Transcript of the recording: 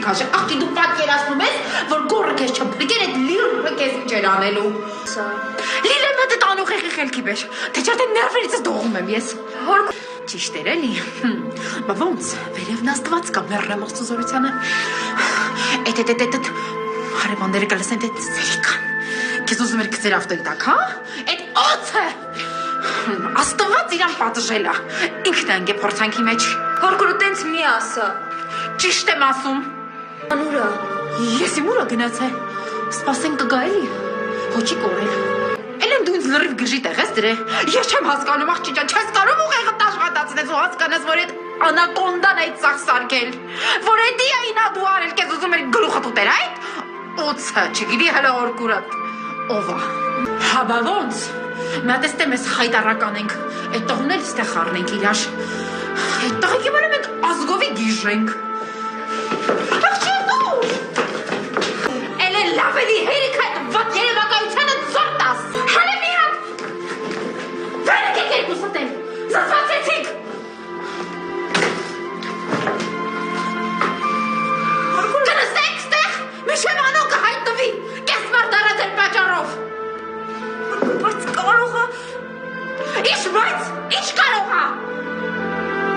քաշ, աղջի դու պատկերացնում ես, որ գոռը քեզ չփրկեր, այդ լիրը քեզ ինչ էր անելու։ Լիրը մտը տանող խելքի մեջ, թե չէ թե ներվերից դողում եմ ես։ Ճիշտ էր էլի։ Բա ոնց, վերևն աստված կա մեռնեմ Աստծո զորությանը։ Էտ հարևանները կլսեն թե ծերիկան։ Քեզ ուզում էր գցել ավտոյի տակ, հա? Այդ օձը։ Աստված իրան պատժել է։ Ինքն է ընկե փորձանքի մեջ։ Հորգուրը տենց մի ասա։ Ճիշտ եմ ասում։ Անուրա։ Ես իմ ուրա գնացե։ Սպասեն կգա էլի։ Հոչի կորել։ Էլեն դու ինձ լրիվ գժի տեղ ես դրե։ Ես չեմ հասկանում աղջի ջան, չես կարող ուղեղը աշխատացնես ու հասկանաս, որ այդ անակոնդան այդ ծախ սարքել։ Որ էդի այնա դու արել, քեզ ուզում էր գլուխը տուտեր այդ։ Օծը, չգիտի հələ օրկուրը։ Ով է։ Հա բա ոնց։ Մատեստեմ ես խայտարական ենք։ Այդ տողն էլ ստեղ խառնենք իրար։ Այդ տղեկի վրա մենք ազգովի գիժենք։ Աղջի դու։ Էլե լավ էլի հերիք այդ ված երևակայությանը ծոր տաս։ Հələ մի հատ։ Վերը կեք երկուսըտ եմ։ Զրվացեցիք։ Կնստեք ստեղ, միշև անոն կհայտնվի, կես մար դարած էր պատճառով։ Բայց կարող է։ Ինչ բայց, ինչ կարող